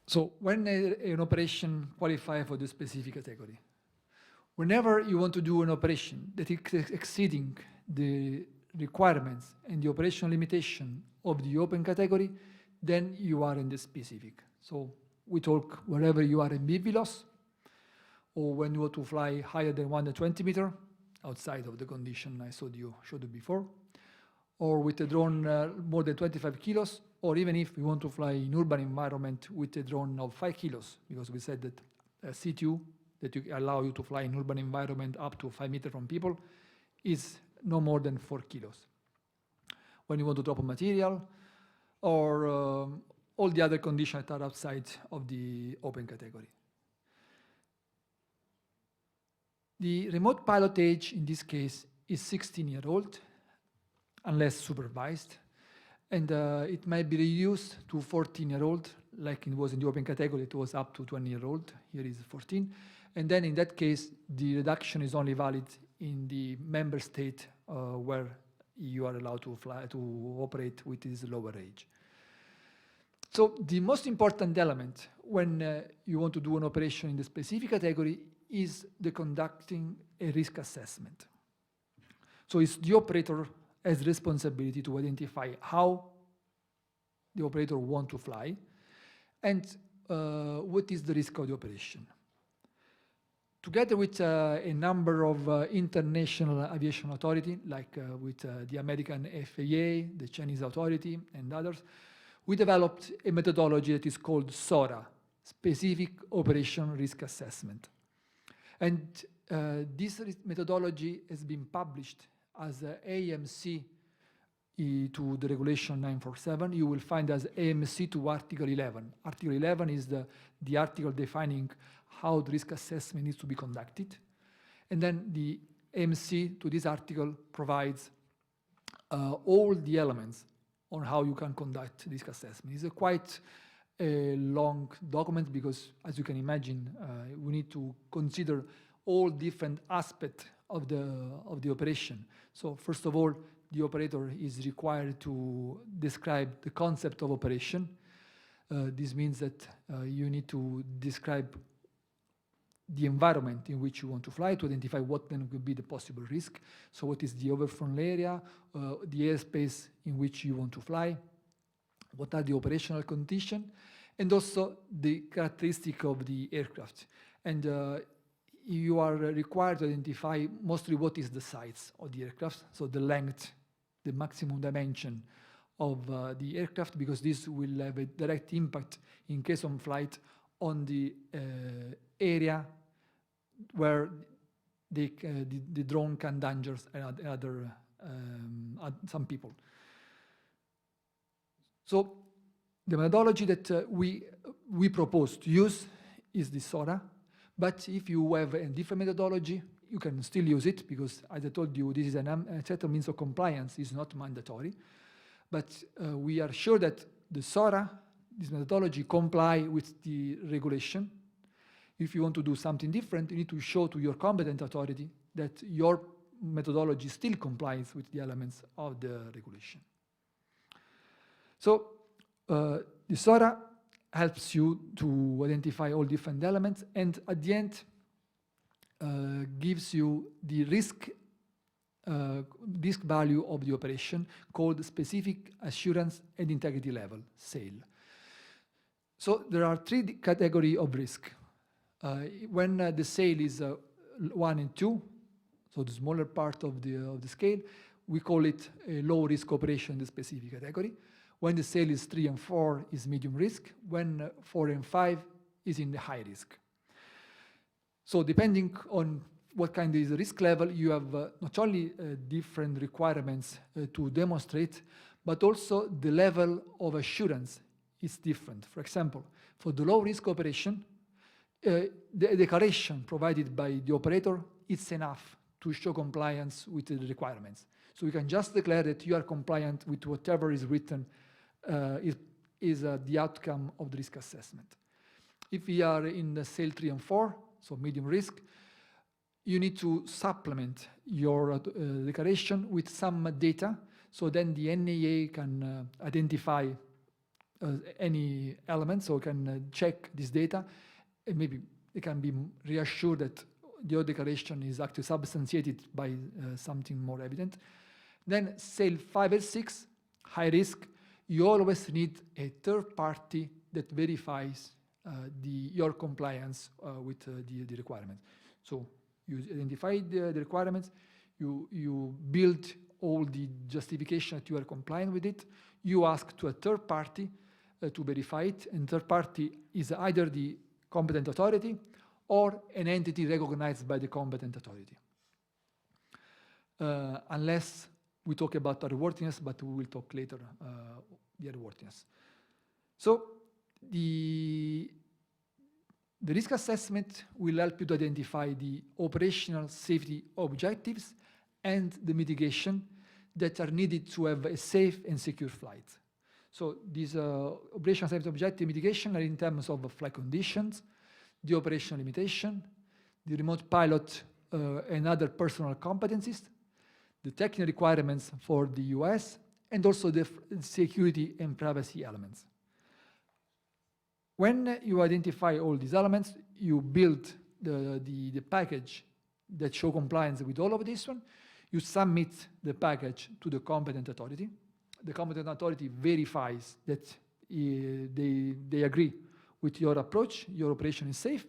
So when an operation qualifies for the specific category, whenever you want to do an operation that is exceeding the requirements and the operational limitation of the open category, then you are in the specific. So we talk wherever you are in BVLOS, or when you want to fly higher than 120 meters, outside of the condition I showed you before, or with a drone more than 25 kilos, or even if we want to fly in urban environment with a drone of 5 kilos, because we said that C2, that allow you to fly in urban environment up to 5 meters from people, is no more than 4 kilos. When you want to drop a material, or all the other conditions that are outside of the open category. The remote pilot age in this case is 16-year-old, unless supervised, and it might be reduced to 14-year-old, like it was in the open category, it was up to 20-year-old, here is 14, and then in that case, the reduction is only valid in the member state where you are allowed to fly, to operate with this lower age. So the most important element when you want to do an operation in the specific category is the conducting a risk assessment. So it's the operator has responsibility to identify how the operator wants to fly and what is the risk of the operation. Together with a number of international aviation authorities, like with the American FAA, the Chinese authority, and others, we developed a methodology that is called SORA, Specific Operation Risk Assessment. And this methodology has been published as AMC to the regulation 947. You will find as AMC to Article 11. Article 11 is the article defining how the risk assessment needs to be conducted. And then the AMC to this article provides all the elements on how you can conduct risk assessment. It's quite a long document because, as you can imagine, we need to consider all different aspects of the operation. So first of all, the operator is required to describe the concept of operation. This means that you need to describe the environment in which you want to fly to identify what then could be the possible risk. So what is the overflow area, the airspace in which you want to fly, what are the operational conditions, and also the characteristic of the aircraft. And you are required to identify mostly what is the size of the aircraft, so the length, the maximum dimension of the aircraft, because this will have a direct impact in case of flight on the area where the drone can endanger some people. So the methodology that we propose to use is the SORA, but if you have a different methodology, you can still use it because, as I told you, this is a certain means of compliance, is not mandatory. But we are sure that the SORA, this methodology, comply with the regulation. If you want to do something different, you need to show to your competent authority that your methodology still complies with the elements of the regulation. So the SORA helps you to identify all different elements, and at the end gives you the risk value of the operation called specific assurance and integrity level, SAIL. So there are three categories of risk. When the SAIL is 1 and 2, so the smaller part of the scale, we call it a low risk operation in the specific category. When the SAIL is 3 and 4 is medium risk. When 4 and 5 is in the high risk. So depending on what kind is the risk level, you have not only different requirements to demonstrate, but also the level of assurance is different. For example, for the low risk operation, the declaration provided by the operator is enough to show compliance with the requirements. So you can just declare that you are compliant with whatever is written is the outcome of the risk assessment. If we are in the SAIL 3 and 4, so medium risk, you need to supplement your declaration with some data, so then the NAA can identify any element, so can check this data, and maybe they can be reassured that your declaration is actually substantiated by something more evident. Then SAIL 5 and 6, high risk, you always need a third party that verifies your compliance with the requirements. So you identify the requirements, you build all the justification that you are compliant with it, you ask to a third party to verify it, and third party is either the competent authority or an entity recognized by the competent authority. Unless we talk about airworthiness, but we will talk later the airworthiness. So the risk assessment will help you to identify the operational safety objectives and the mitigation that are needed to have a safe and secure flight. So these operational safety objective mitigation are in terms of flight conditions, the operational limitation, the remote pilot and other personal competencies, the technical requirements for the US, and also the security and privacy elements. When you identify all these elements, you build the package that show compliance with all of this one. You submit the package to the competent authority. The competent authority verifies that they agree with your approach, your operation is safe,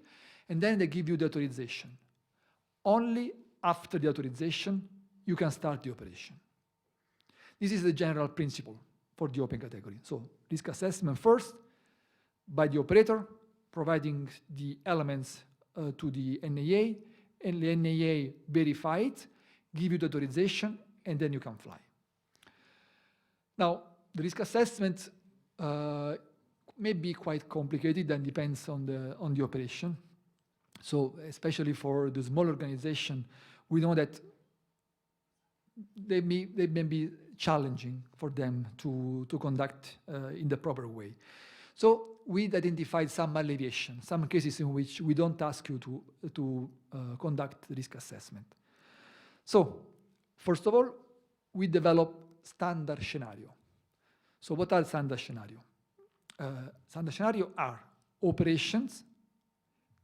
and then they give you the authorization. Only after the authorization, you can start the operation. This is the general principle for the open category. So risk assessment first by the operator, providing the elements to the NAA, and the NAA verify it, give you the authorization, and then you can fly. Now, the risk assessment may be quite complicated and depends on the operation. So especially for the small organization, we know that they may be challenging for them to conduct in the proper way. So we identified some alleviation, some cases in which we don't ask you to conduct the risk assessment. So first of all, we develop standard scenario. So what are standard scenario? Standard scenario are operations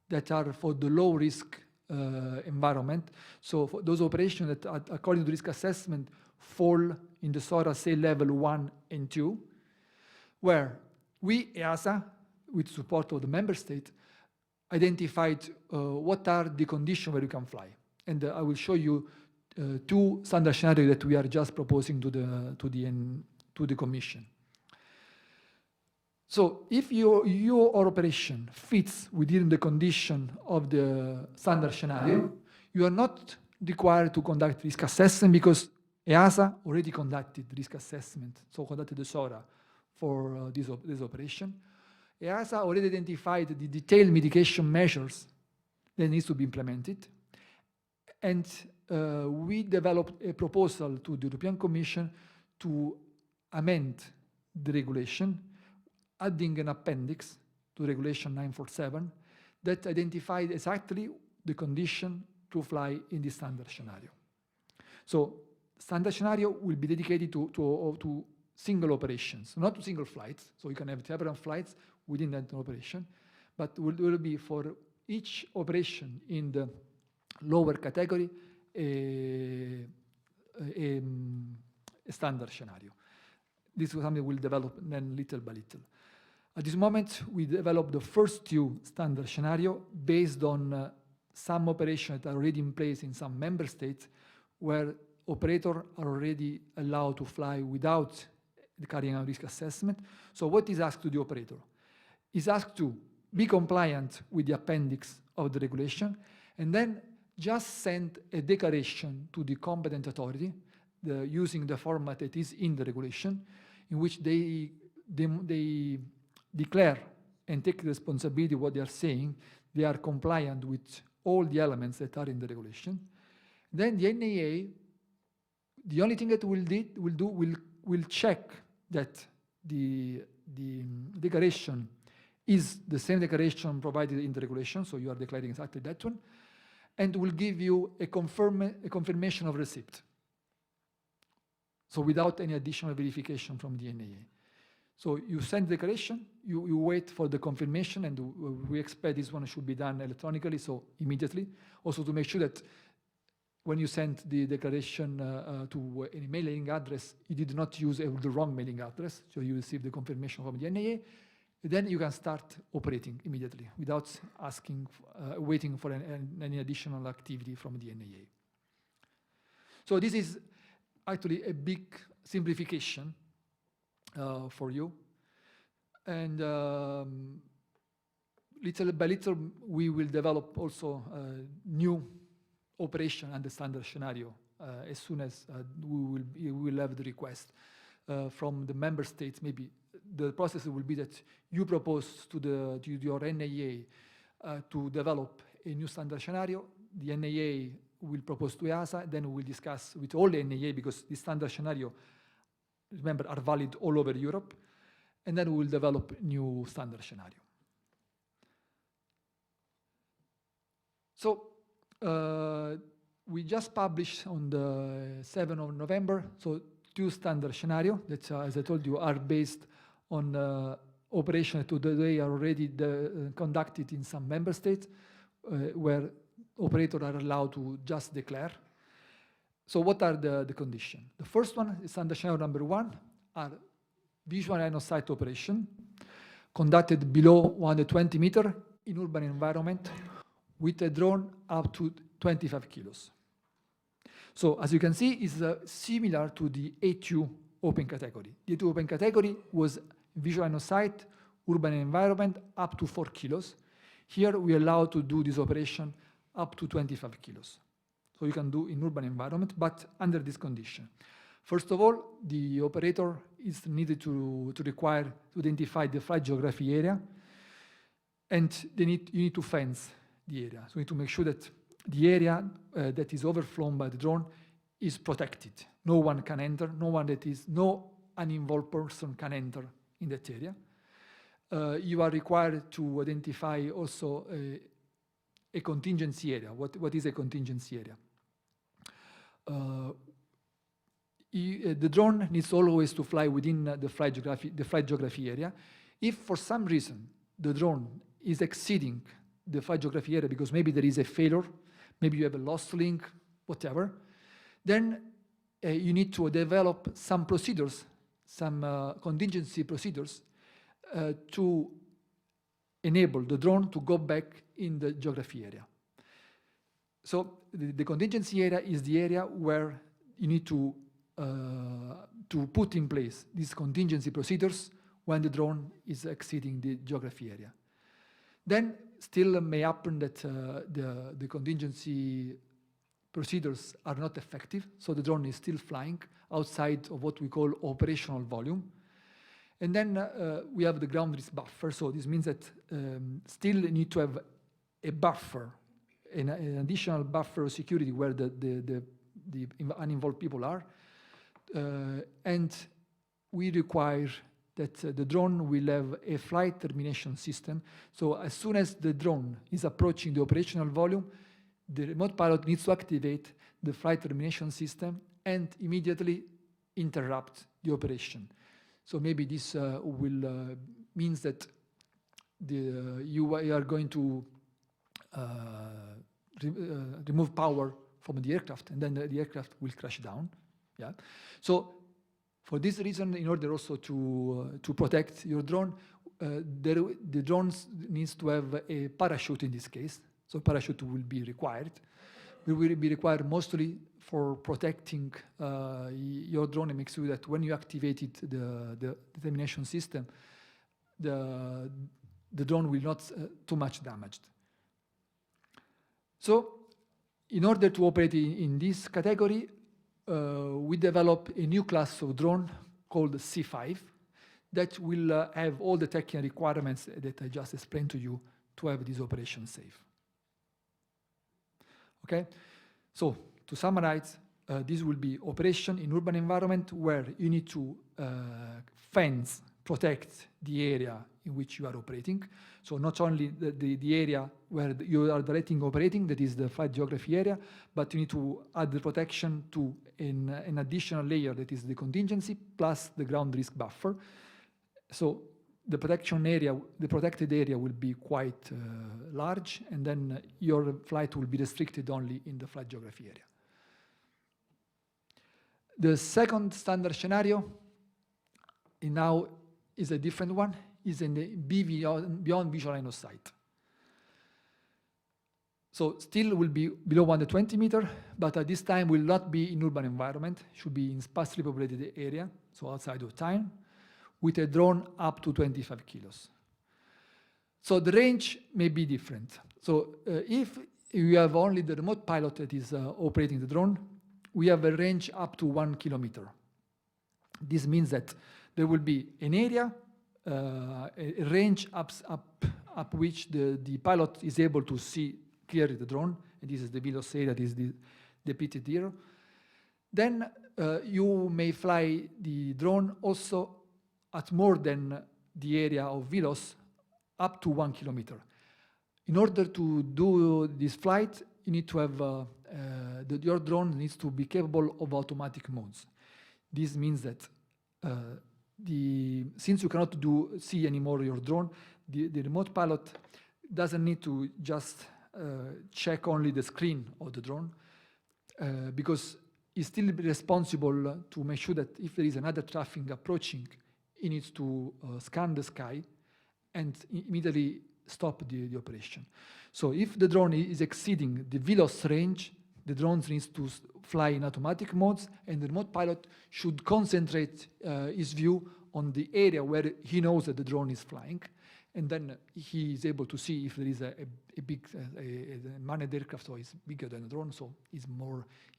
that are for the low risk environment. So for those operations that according to risk assessment fall in the SORA SAIL level 1 and 2, where we, EASA, with support of the member state, identified what are the conditions where you can fly. And I will show you two standard scenarios that we are just proposing to the Commission. So if your operation fits within the condition of the standard scenario, you are not required to conduct risk assessment because EASA already conducted risk assessment, so conducted the SORA for this operation. EASA already identified the detailed mitigation measures that needs to be implemented. And we developed a proposal to the European Commission to amend the regulation, adding an appendix to Regulation 947 that identified exactly the condition to fly in the standard scenario. So standard scenario will be dedicated to single operations, not to single flights. So you can have several flights within that operation, but will be for each operation in the lower category a standard scenario. This is something we'll develop then little by little. At this moment, we developed the first two standard scenario based on some operations that are already in place in some member states where operators are already allowed to fly without carrying out risk assessment. So what is asked to the operator? Is asked to be compliant with the appendix of the regulation and then just send a declaration to the competent authority using the format that is in the regulation, in which they declare and take responsibility of what they are saying. They are compliant with all the elements that are in the regulation. Then the NAA, the only thing that will check that the declaration is the same declaration provided in the regulation, so you are declaring exactly that one, and will give you a confirmation of receipt. So without any additional verification from the NAA. So you send the declaration, you wait for the confirmation, and we expect this one should be done electronically, so immediately. Also to make sure that when you send the declaration to any mailing address, you did not use the wrong mailing address, so you receive the confirmation from the NAA. Then you can start operating immediately without waiting for any additional activity from the NAA. So this is actually a big simplification for you. And little by little, we will develop also new operation and the standard scenario as soon as we will have the request from the member states. Maybe the process will be that you propose to your NAA to develop a new standard scenario. The NAA will propose to EASA, then we will discuss with all the NAA, because the standard scenario, remember, are valid all over Europe, and then we will develop new standard scenario. So we just published on the 7th of November, so 2 standard scenarios that, as I told you, are based on operations that today are already conducted in some member states, where operators are allowed to just declare. So what are the conditions? The first one is standard scenario number 1, are visual line of sight operation conducted below 120 meters in urban environment with a drone up to 25 kilos. So as you can see, it's similar to the A2 open category. The A2 open category was visual line of sight, urban environment up to 4 kilos. Here we allow to do this operation up to 25 kilos. So you can do in urban environment, but under this condition. First of all, the operator is needed to require to identify the flight geography area, and you need to fence the area. So you need to make sure that the area that is overflown by the drone is protected. No one can enter, no uninvolved person can enter in that area. You are required to identify also a contingency area. What is a contingency area? The drone needs always to fly within the flight geography area. If for some reason the drone is exceeding the flight geography area because maybe there is a failure, maybe you have a lost link, whatever, then you need to develop some procedures, some contingency procedures to enable the drone to go back in the geography area. So the contingency area is the area where you need to put in place these contingency procedures when the drone is exceeding the geography area. Then still may happen that the contingency procedures are not effective, so the drone is still flying outside of what we call operational volume. And then we have the ground risk buffer, so this means that still need to have a buffer, an additional buffer of security where the uninvolved people are. And we require that the drone will have a flight termination system. So as soon as the drone is approaching the operational volume, the remote pilot needs to activate the flight termination system and immediately interrupt the operation. So maybe this will means that you are going to remove power from the aircraft, and then the aircraft will crash down. Yeah. So for this reason, in order also to protect your drone, the drone needs to have a parachute in this case. So parachute will be required. It will be required mostly for protecting your drone and make sure that when you activated the termination system, the drone will not too much damaged. So in order to operate in this category, we develop a new class of drone called C5 that will have all the technical requirements that I just explained to you to have this operation safe. Okay, so to summarize, this will be operation in urban environment where you need to fence, protect the area in which you are operating. So not only the area where you are directing operating, that is the flight geography area, but you need to add the protection to an additional layer that is the contingency plus the ground risk buffer. So the protection area, the protected area will be quite large, and then your flight will be restricted only in the flight geography area. The second standard scenario now is a different one, is in the beyond visual line of sight. So still will be below 120 meters, but at this time will not be in urban environment, should be in sparsely populated area, so outside of town, with a drone up to 25 kilos. So the range may be different. So if you have only the remote pilot that is operating the drone, we have a range up to 1 kilometer. This means that there will be an area, a range up which the pilot is able to see clearly the drone, and this is the Velos area that is depicted here. Then you may fly the drone also at more than the area of Velos, up to 1 kilometer. In order to do this flight, you need to have, your drone needs to be capable of automatic modes. This means that since you cannot see anymore your drone, the remote pilot doesn't need to just check only the screen of the drone, because he's still responsible to make sure that if there is another traffic approaching, he needs to scan the sky and immediately stop the operation. So if the drone is exceeding the Velos range, the drone needs to fly in automatic modes, and the remote pilot should concentrate his view on the area where he knows that the drone is flying, and then he is able to see if there is a big manned aircraft, so it's bigger than a drone, so it's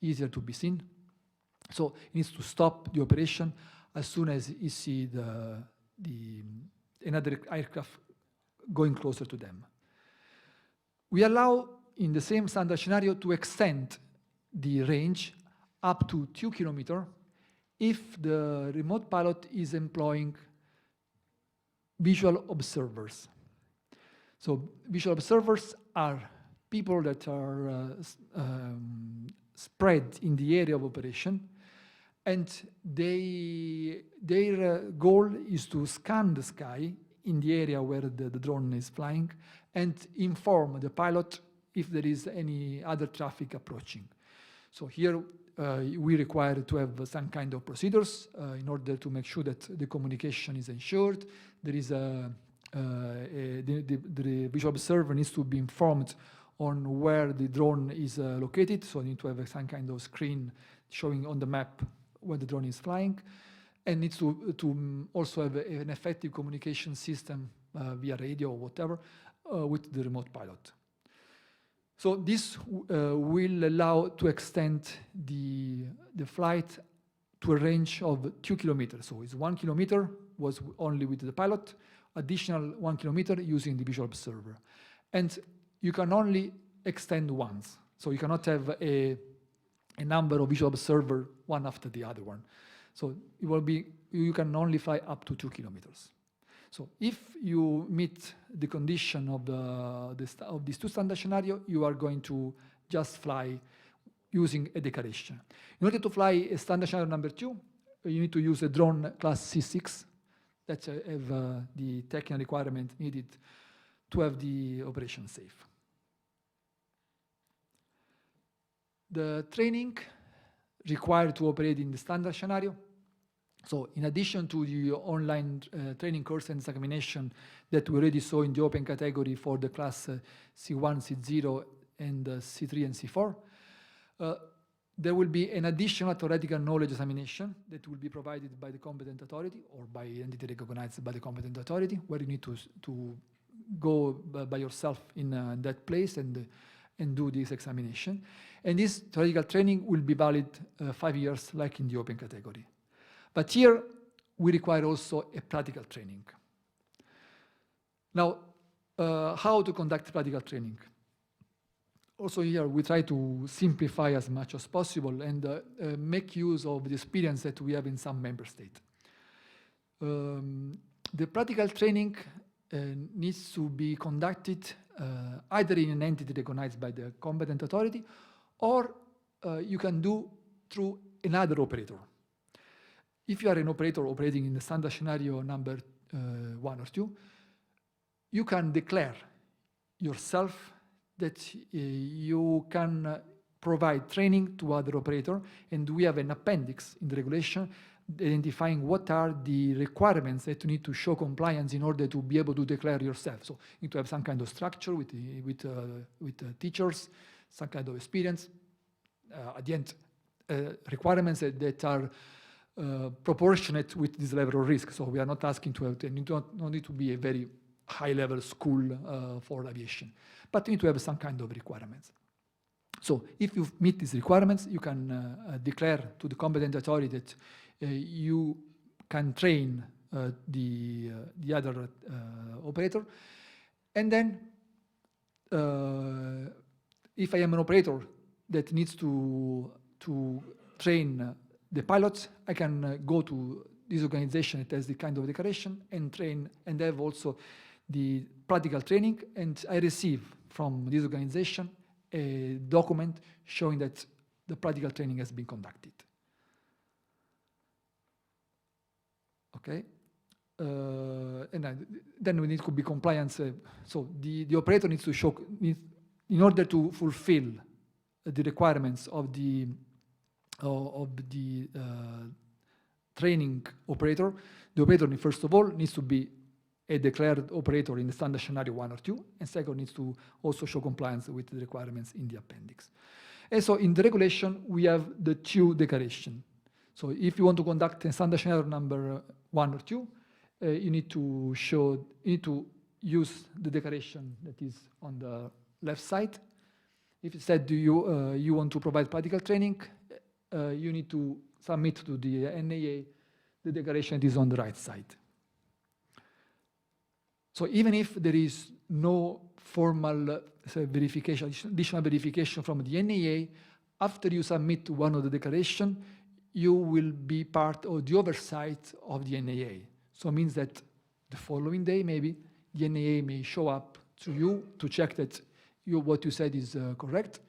easier to be seen. So he needs to stop the operation as soon as he sees another aircraft going closer to them. We allow, in the same standard scenario, to extend the range up to 2 kilometers if the remote pilot is employing visual observers. So visual observers are people that are spread in the area of operation, and their goal is to scan the sky in the area where the drone is flying and inform the pilot if there is any other traffic approaching. So here we require to have some kind of procedures in order to make sure that the communication is ensured. There is the visual observer needs to be informed on where the drone is located, so you need to have some kind of screen showing on the map where the drone is flying, and needs to also have an effective communication system via radio or whatever with the remote pilot. So this will allow to extend the flight to a range of 2 kilometers. So it's 1 kilometer was only with the pilot, additional 1 kilometer using the visual observer. And you can only extend once. So you cannot have a number of visual observers one after the other one. So it will be, you can only fly up to 2 kilometers. So if you meet the condition of these two standard scenarios, you are going to just fly using a declaration. In order to fly a standard scenario number 2, you need to use a drone class C6 that have the technical requirement needed to have the operation safe. The training required to operate in the standard scenario. So in addition to the online training course and examination that we already saw in the open category for the class C1, C0, and C3 and C4, there will be an additional theoretical knowledge examination that will be provided by the competent authority or by entity recognized by the competent authority, where you need to go by yourself in that place and do this examination. And this theoretical training will be valid 5 years, like in the open category. But here, we require also a practical training. Now, how to conduct practical training? Also here, we try to simplify as much as possible and make use of the experience that we have in some member states. The practical training needs to be conducted either in an entity recognized by the competent authority, or you can do through another operator. If you are an operator operating in the standard scenario number 1 or 2, you can declare yourself that you can provide training to other operator, and we have an appendix in the regulation identifying what are the requirements that you need to show compliance in order to be able to declare yourself. So you need to have some kind of structure with teachers, some kind of experience. At the end, requirements that are proportionate with this level of risk. So we are not asking to have, you don't need to be a very high-level school for aviation, but you need to have some kind of requirements. So if you meet these requirements, you can declare to the competent authority that you can train the other operator. And then if I am an operator that needs to train the pilots, I can go to this organization that has the kind of declaration and train, and have also the practical training, and I receive from this organization a document showing that the practical training has been conducted. Okay, and then we need to be compliance. So the operator needs to show, in order to fulfill the requirements of the training operator, the operator first of all needs to be a declared operator in the standard scenario 1 or 2, and second needs to also show compliance with the requirements in the appendix. And so in the regulation, we have the 2 declarations. So if you want to conduct a standard scenario number 1 or 2, you need to use the declaration that is on the left side. If it said you want to provide practical training, you need to submit to the NAA the declaration that is on the right side. So even if there is no formal verification, additional verification from the NAA, after you submit one of the declaration, you will be part of the oversight of the NAA. So it means that the following day, maybe, the NAA may show up to you to check that what you said is correct,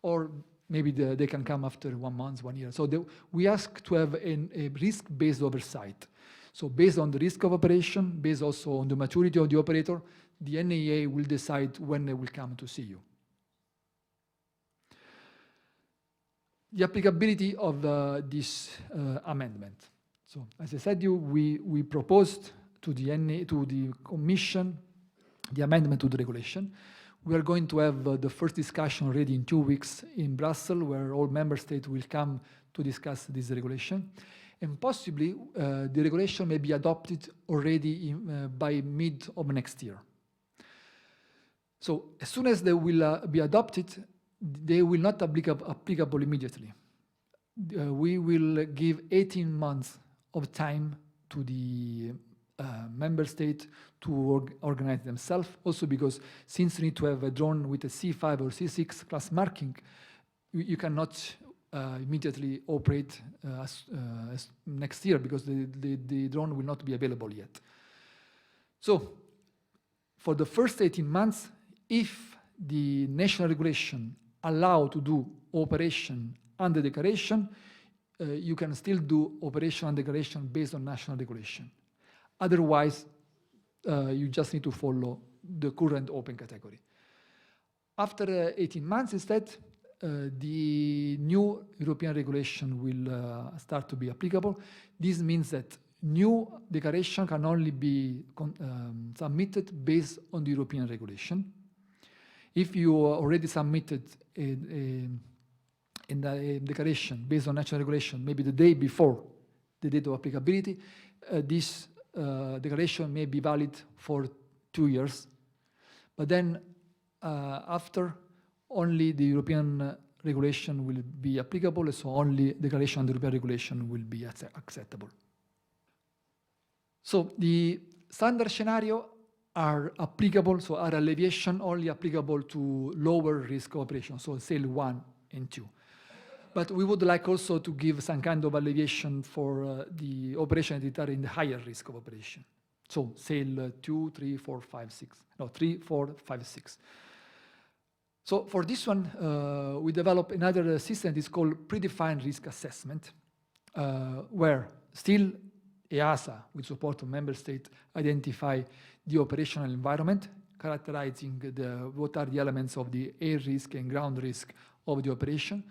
or maybe they can come after 1 month, 1 year. So we ask to have a risk-based oversight. So based on the risk of operation, based also on the maturity of the operator, the NAA will decide when they will come to see you. The applicability of this amendment. So as I said, we proposed to the Commission the amendment to the regulation. We are going to have the first discussion already in 2 weeks in Brussels, where all member states will come to discuss this regulation. And possibly the regulation may be adopted already by mid of next year. So as soon as they will be adopted, they will not be applicable immediately. We will give 18 months of time to the member state to organize themselves. Also because since you need to have a drone with a C5 or C6 class marking, you cannot immediately operate as next year, because the drone will not be available yet. So for the first 18 months, if the national regulation allow to do operation under declaration, you can still do operation and declaration based on national regulation. Otherwise, you just need to follow the current open category. After 18 months, instead, the new European regulation will start to be applicable. This means that new declaration can only be submitted based on the European regulation. If you already submitted a declaration based on national regulation, maybe the day before the date of applicability, this declaration may be valid for 2 years. But then after, only the European regulation will be applicable, so only declaration under European regulation will be acceptable. So the standard scenario are applicable, so are alleviation only applicable to lower risk operations, so SAIL 1 and 2. But we would like also to give some kind of alleviation for the operations that are in the higher risk of operation. So SAIL 2, 3, 4, 5, 6. No, 3, 4, 5, 6. So for this one, we developed another system that is called predefined risk assessment, where still EASA, with support of member states, identify the operational environment, characterizing what are the elements of the air risk and ground risk of the operation.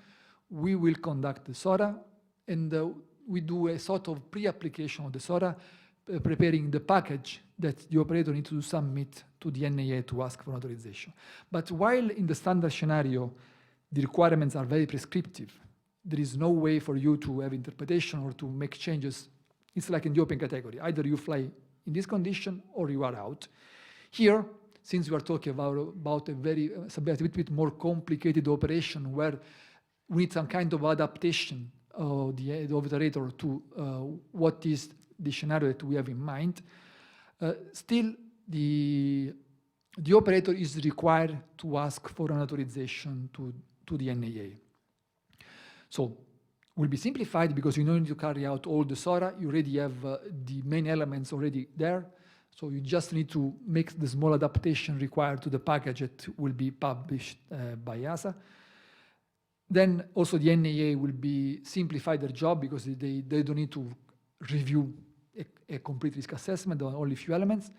We will conduct the SORA, and we do a sort of pre-application of the SORA, preparing the package that the operator needs to submit to the NAA to ask for authorization. But while in the standard scenario, the requirements are very prescriptive, there is no way for you to have interpretation or to make changes. It's like in the open category. Either you fly in this condition or you are out. Here, since we are talking about a bit more complicated operation where we need some kind of adaptation of the operator to what is the scenario that we have in mind, still the operator is required to ask for an authorization to the NAA. So will be simplified because you don't need to carry out all the SORA. You already have the main elements already there. So you just need to make the small adaptation required to the package that will be published by EASA. Then also the NAA will be simplify their job because they don't need to review a complete risk assessment on only a few elements.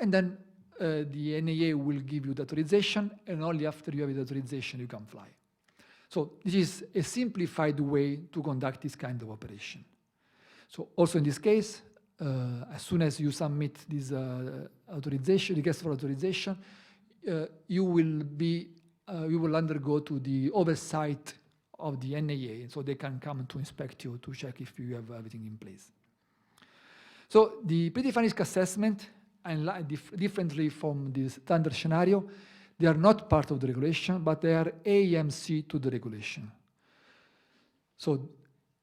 And then the NAA will give you the authorization, and only after you have the authorization you can fly. So this is a simplified way to conduct this kind of operation. So also in this case, as soon as you submit this authorization, request for authorization, you will undergo to the oversight of the NAA, so they can come to inspect you to check if you have everything in place. So the predefined risk assessment, and differently from the standard scenario, they are not part of the regulation, but they are AMC to the regulation. So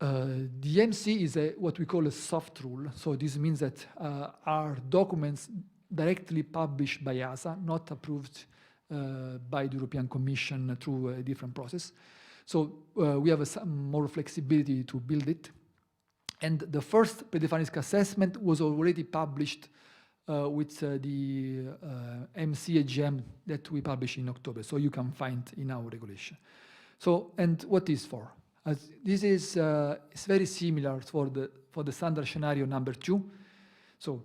the MC is what we call a soft rule. So this means that our documents directly published by EASA, not approved by the European Commission through a different process. So we have some more flexibility to build it. And the first predefined risk assessment was already published with the MCAGM that we published in October. So you can find in our regulation. So, and what is for? This is it's very similar for the standard scenario number 2. So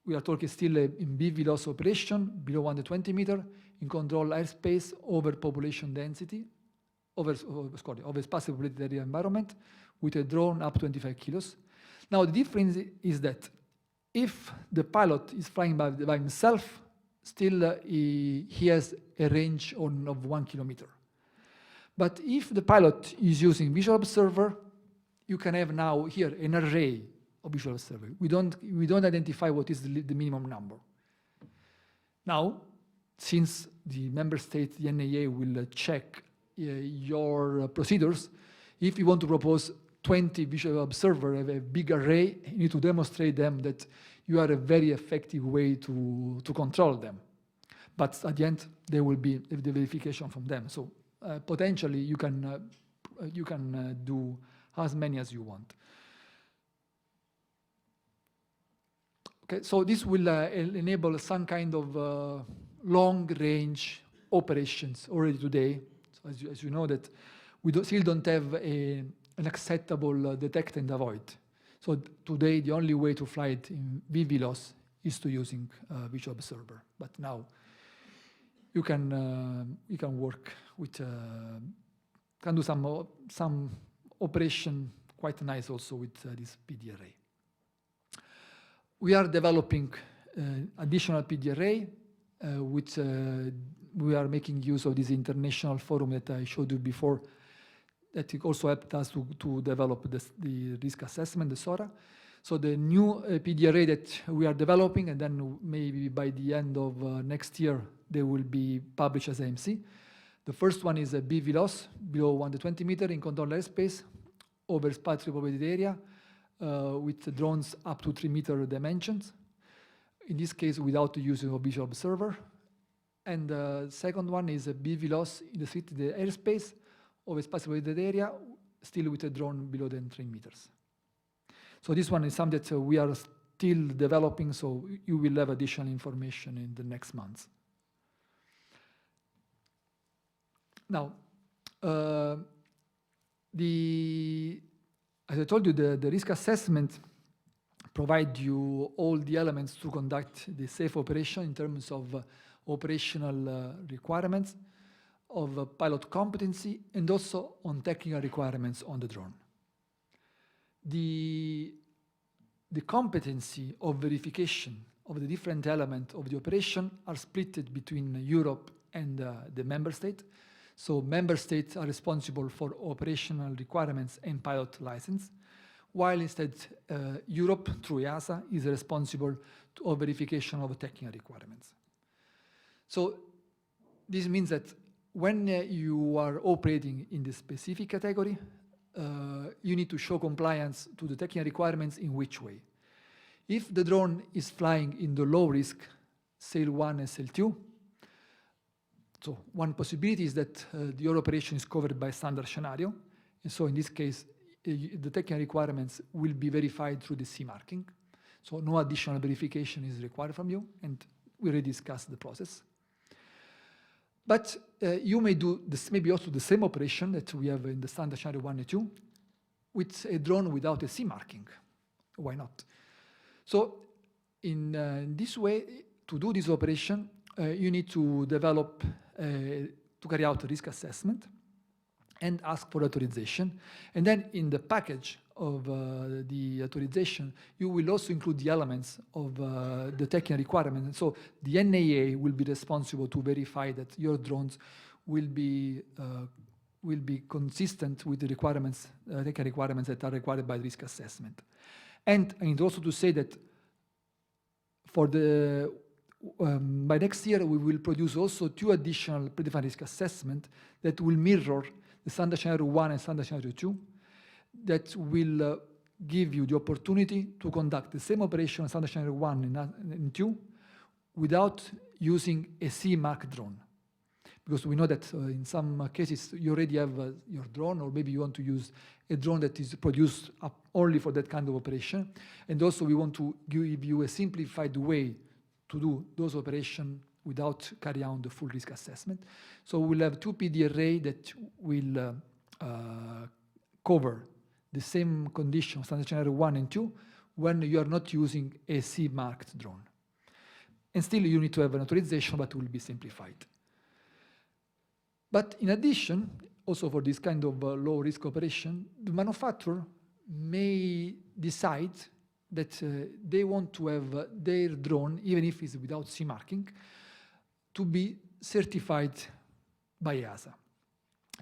we are talking still in BVLOS operation below 120 meters in controlled airspace over population density, over sparsely populated area environment with a drone up 25 kilos. Now the difference is that if the pilot is flying by himself, still he has a range of 1 kilometer. But if the pilot is using visual observer, you can have now here an array of visual observer. We don't identify what is the minimum number. Now, since the member state, the NAA, will check your procedures, if you want to propose 20 visual observers, a big array, you need to demonstrate them that you are a very effective way to control them. But at the end, there will be the verification from them. So potentially, you can do as many as you want. Okay, so this will enable some kind of long-range operations already today. So as you know, that we still don't have an acceptable detect and avoid. So today, the only way to fly it in VVLOS is to using visual observer. But now you can work with can do some operation quite nice also with this PD array. We are developing additional PD array, which we are making use of this international forum that I showed you before, that also helped us to develop the risk assessment, the SORA. So the new PD array that we are developing, and then maybe by the end of next year, they will be published as AMC. The first one is a BVLOS, below 120 meters in controlled airspace, over sparsely populated area, with drones up to 3 meter dimensions. In this case, without the use of a visual observer. And the second one is a BVLOS in the restricted airspace, over sparsely populated area, still with a drone below than 3 meters. So this one is something that we are still developing, so you will have additional information in the next months. Now, as I told you, the risk assessment provide you all the elements to conduct the safe operation in terms of operational requirements, of pilot competency, and also on technical requirements on the drone. The competency of verification of the different elements of the operation are split between Europe and the member state. So member states are responsible for operational requirements and pilot license, while instead Europe, through EASA, is responsible of verification of technical requirements. So this means that when you are operating in the specific category, you need to show compliance to the technical requirements in which way? If the drone is flying in the low risk, SAIL 1 and SAIL 2, so one possibility is that your operation is covered by standard scenario. And so in this case, the technical requirements will be verified through the C marking. So no additional verification is required from you, and we already discussed the process. But you may do this, maybe also the same operation that we have in the standard scenario 1 and 2 with a drone without a C marking. Why not? So in this way, to do this operation, you need to develop, to carry out a risk assessment and ask for authorization. And then in the package of the authorization, you will also include the elements of the technical requirement. And so the NAA will be responsible to verify that your drones will be consistent with the requirements, technical requirements that are required by the risk assessment. And I need also to say that for the by next year, we will produce also 2 additional predefined risk assessment that will mirror the standard scenario 1 and standard scenario 2, that will give you the opportunity to conduct the same operation in standard scenario 1 and 2 without using a C-mark drone. Because we know that in some cases you already have your drone, or maybe you want to use a drone that is produced only for that kind of operation. And also we want to give you a simplified way to do those operations without carrying out the full risk assessment. So we'll have 2 PD array that will cover the same condition, standard scenario 1 and 2, when you are not using a C-marked drone. And still you need to have an authorization, but it will be simplified. But in addition, also for this kind of low-risk operation, the manufacturer may decide that they want to have their drone, even if it's without C marking, to be certified by EASA.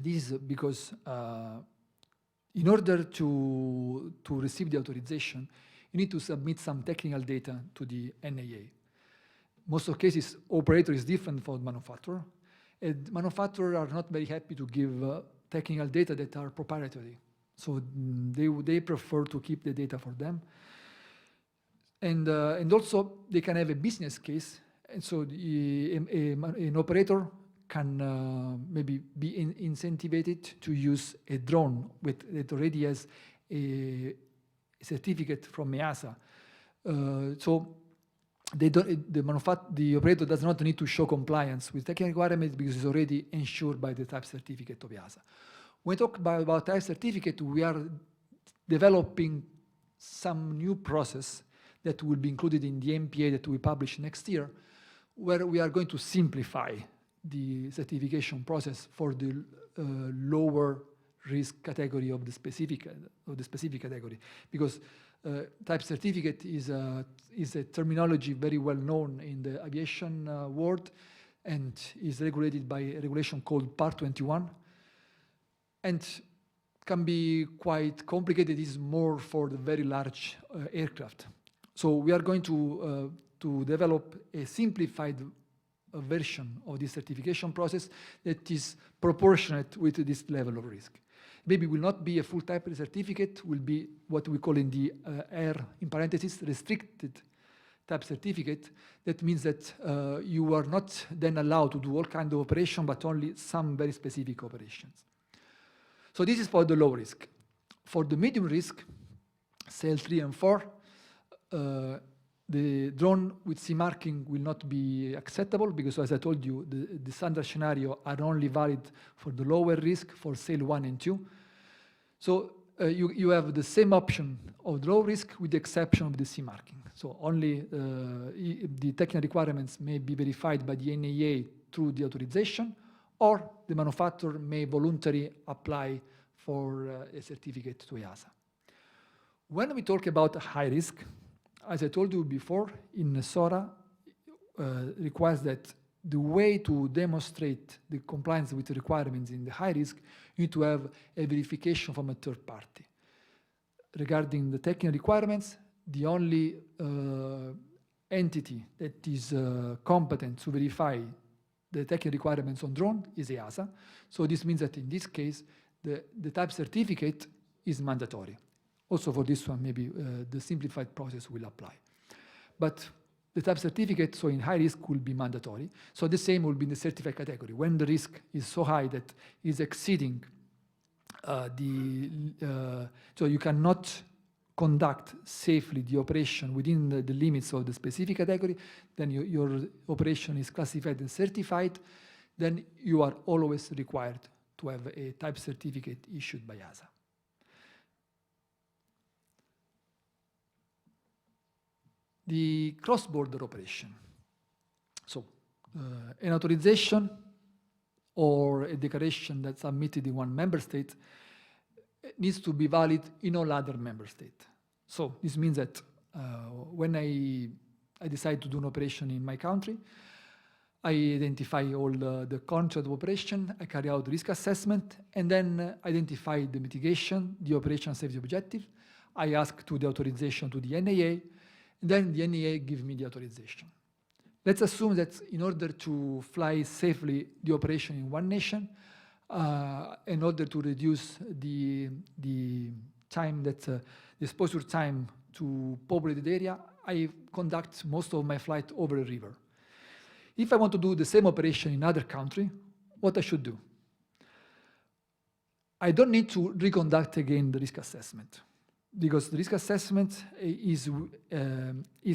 This is because in order to receive the authorization, you need to submit some technical data to the NAA. Most of cases, operator is different from manufacturer, and manufacturers are not very happy to give technical data that are proprietary. So they prefer to keep the data for them. And also, they can have a business case, and so an operator can maybe be incentivized to use a drone that already has a certificate from EASA. So the operator does not need to show compliance with technical requirements because it's already ensured by the type certificate of EASA. When we talk about type certificate, we are developing some new process that will be included in the MPA that we publish next year, where we are going to simplify the certification process for the lower risk category of the specific category, because type certificate is a terminology very well known in the aviation world, and is regulated by a regulation called Part 21, and can be quite complicated. It is more for the very large aircraft. So we are going to develop a simplified version of this certification process that is proportionate with this level of risk. Maybe will not be a full type certificate, will be what we call in the R, in parentheses, restricted type certificate. That means that you are not then allowed to do all kinds of operations, but only some very specific operations. So this is for the low risk. For the medium risk, SAIL 3 and 4, the drone with C marking will not be acceptable because, as I told you, the standard scenario are only valid for the lower risk for SAIL 1 and 2. So you have the same option of the low risk with the exception of the C marking. So only the technical requirements may be verified by the NAA through the authorization, or the manufacturer may voluntarily apply for a certificate to EASA. When we talk about high risk, as I told you before, in SORA requires that the way to demonstrate the compliance with the requirements in the high risk, you need to have a verification from a third party. Regarding the technical requirements, the only entity that is competent to verify the technical requirements on drone is EASA. So this means that in this case, the type certificate is mandatory. Also for this one, maybe the simplified process will apply. But the type certificate, so in high risk, will be mandatory. So the same will be in the certified category. When the risk is so high that is exceeding so you cannot conduct safely the operation within the limits of the specific category, then your operation is classified and certified, then you are always required to have a type certificate issued by EASA. The cross-border operation. So an authorization or a declaration that's submitted in one member state needs to be valid in all other member states. So this means that when I decide to do an operation in my country, I identify all the concept of operation, I carry out risk assessment, and then identify the mitigation, the operation safety objective. I ask to the authorization to the NAA, and then the NAA gives me the authorization. Let's assume that in order to fly safely the operation in one nation, in order to reduce the time that the exposure time to populated area, I conduct most of my flight over a river. If I want to do the same operation in another country, what I should do? I don't need to reconduct again the risk assessment, because the risk assessment is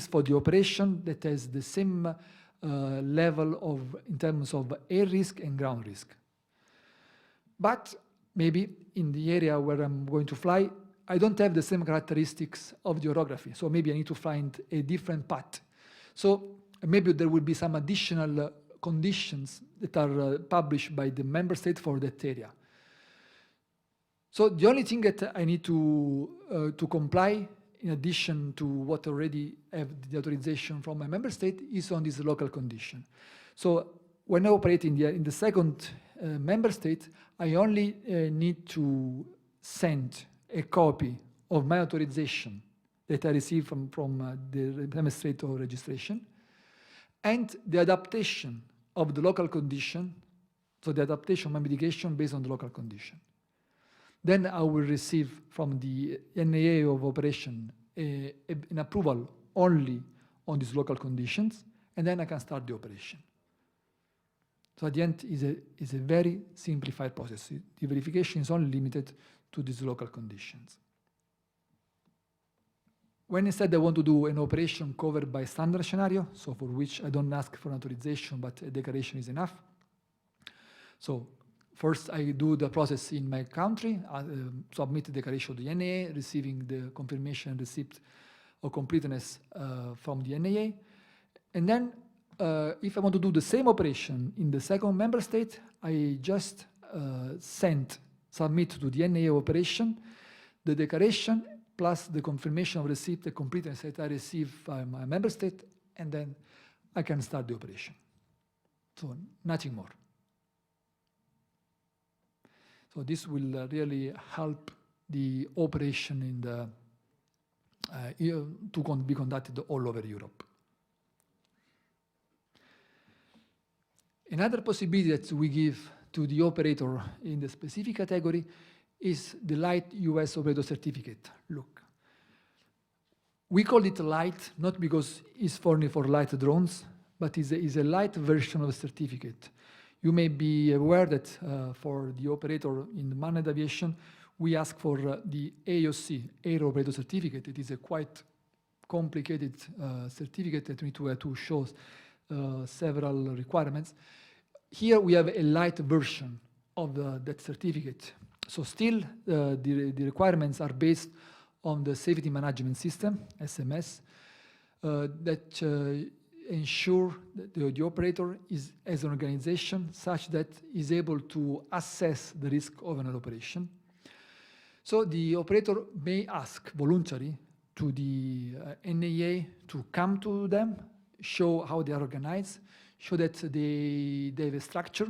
for the operation that has the same level in terms of air risk and ground risk. But maybe in the area where I'm going to fly, I don't have the same characteristics of the orography. So maybe I need to find a different path. So maybe there will be some additional conditions that are published by the member state for that area. So the only thing that I need to comply, in addition to what already have the authorization from my member state, is on this local condition. So when I operate in the second member state, I only need to send a copy of my authorization that I received from the administrator registration, and the adaptation of the local condition, so the adaptation of my mitigation based on the local condition. Then I will receive from the NAA of operation an approval only on these local conditions, and then I can start the operation. So at the end is a very simplified process. The verification is only limited to these local conditions. When instead I want to do an operation covered by standard scenario, so for which I don't ask for an authorization, but a declaration is enough. So first I do the process in my country, submit the declaration to the NAA, receiving the confirmation receipt of completeness from the NAA. And then if I want to do the same operation in the second member state, I just submit to the NAA operation the declaration plus the confirmation of receipt, the completeness that I receive from my member state, and then I can start the operation. So nothing more. So this will really help the operation in to be conducted all over Europe. Another possibility that we give to the operator in the specific category is the light US operator certificate. Look, we call it light not because it's only for light drones, but is a light version of a certificate. You may be aware that for the operator in the manned aviation, we ask for the AOC, Air Operator Certificate. It is a quite complicated certificate that we need to show several requirements. Here we have a light version of that certificate. So still, the requirements are based on the safety management system, SMS, that ensure that the operator is as an organization such that is able to assess the risk of an operation. So the operator may ask voluntarily to the NAA to come to them, show how they are organized, show that they have a structure,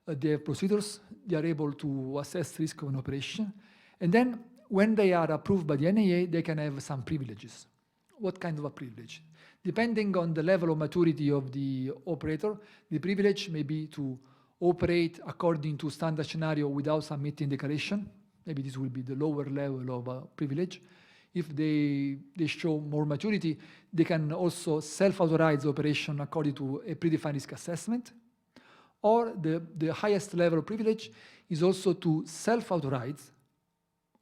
they have procedures, they are able to assess risk of an operation. And then when they are approved by the NAA, they can have some privileges. What kind of a privilege? Depending on the level of maturity of the operator, the privilege may be to operate according to standard scenario without submitting declaration. Maybe this will be the lower level of privilege. If they show more maturity, they can also self-authorize the operation according to a predefined risk assessment. Or the highest level of privilege is also to self-authorize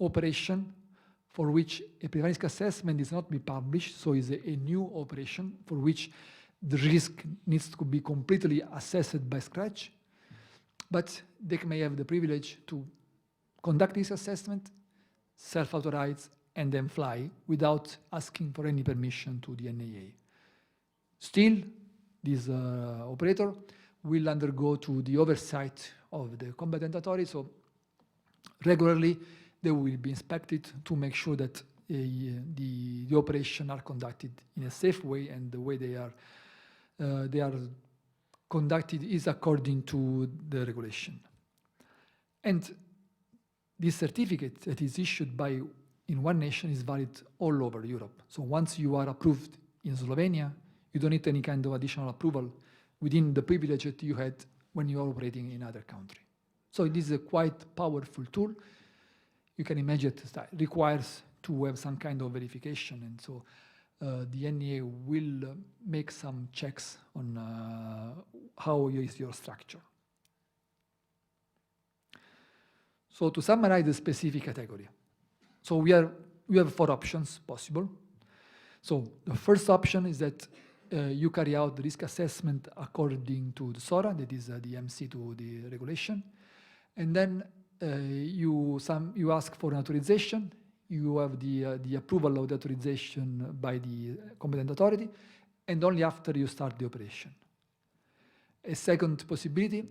operation for which a predefined risk assessment is not be published, so is a new operation for which the risk needs to be completely assessed by scratch. But they may have the privilege to conduct this assessment, self-authorize, and then fly without asking for any permission to the NAA. Still, this operator will undergo to the oversight of the competent authority, so regularly they will be inspected to make sure that the operation are conducted in a safe way, and the way they are conducted is according to the regulation. And this certificate that is issued in one nation is valid all over Europe. So once you are approved in Slovenia, you don't need any kind of additional approval within the privilege that you had when you are operating in other country. So it is a quite powerful tool. You can imagine that it requires to have some kind of verification, and so the NEA will make some checks on how is your structure. So to summarize the specific category, so we have 4 options possible. So the first option is that you carry out the risk assessment according to the SORA, that is the MC to the regulation, and then you ask for an authorization. You have the approval of the authorization by the competent authority, and only after you start the operation. A second possibility,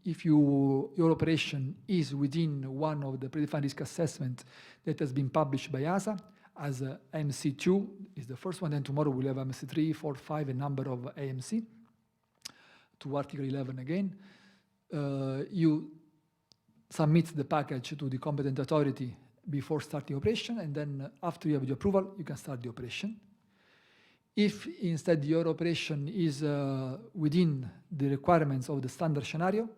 if your operation is within one of the predefined risk assessment that has been published by EASA, as MC2 is the first one, then tomorrow we'll have MC3, 4, 5, a number of AMC, to Article 11 again. You submit the package to the competent authority before starting operation, and then after you have the approval, you can start the operation. If instead your operation is within the requirements of the standard scenario,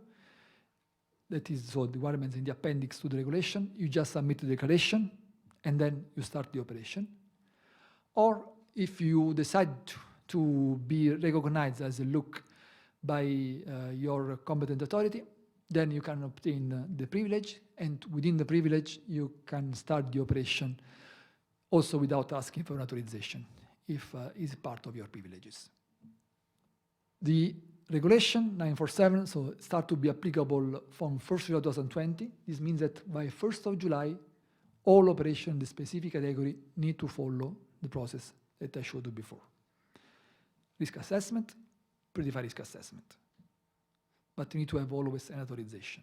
that is so the requirements in the appendix to the regulation, you just submit the declaration and then you start the operation. Or if you decide to be recognized as a LUC by your competent authority, then you can obtain the privilege, and within the privilege you can start the operation also without asking for an authorization, if it's part of your privileges. The regulation 947 so start to be applicable from 1st July 2020. This means that by 1st of July, all operations in the specific category need to follow the process that I showed you before. Risk assessment, predefined risk assessment. But you need to have always an authorization.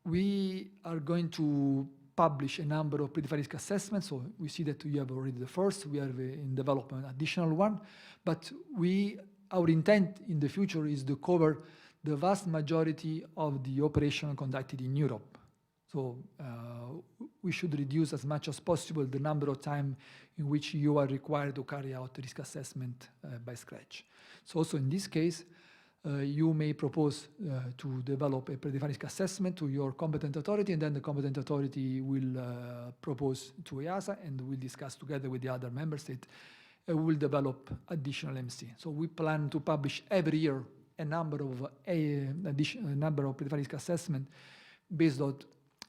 We are going to publish a number of predefined risk assessments. So we see that we have already the first, we have in development additional one, but our intent in the future is to cover the vast majority of the operation conducted in Europe. So we should reduce as much as possible the number of time in which you are required to carry out risk assessment by scratch. So also in this case, you may propose to develop a predefined risk assessment to your competent authority, and then the competent authority will propose to EASA, and we'll discuss together with the other member states, and we'll develop additional MC. So we plan to publish every year a number of predefined risk assessment based on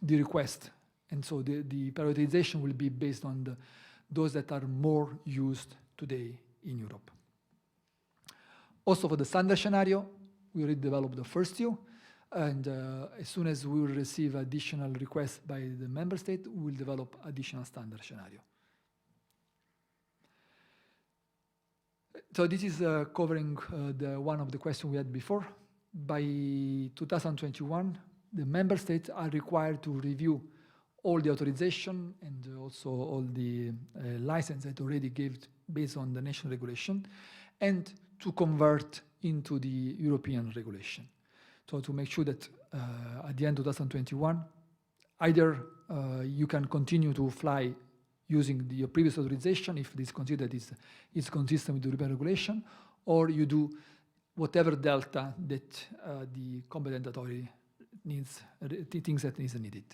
the request, and so the prioritization will be based on those that are more used today in Europe. Also for the standard scenario, we already developed the first two. And as soon as we will receive additional requests by the member state, we will develop additional standard scenario. So this is covering one of the questions we had before. By 2021, the member states are required to review all the authorization and also all the license that already gave based on the national regulation, and to convert into the European regulation. So to make sure that at the end of 2021, either you can continue to fly using your previous authorization if it is considered is consistent with the European regulation, or you do whatever delta that the competent authority needs, thinks that is needed.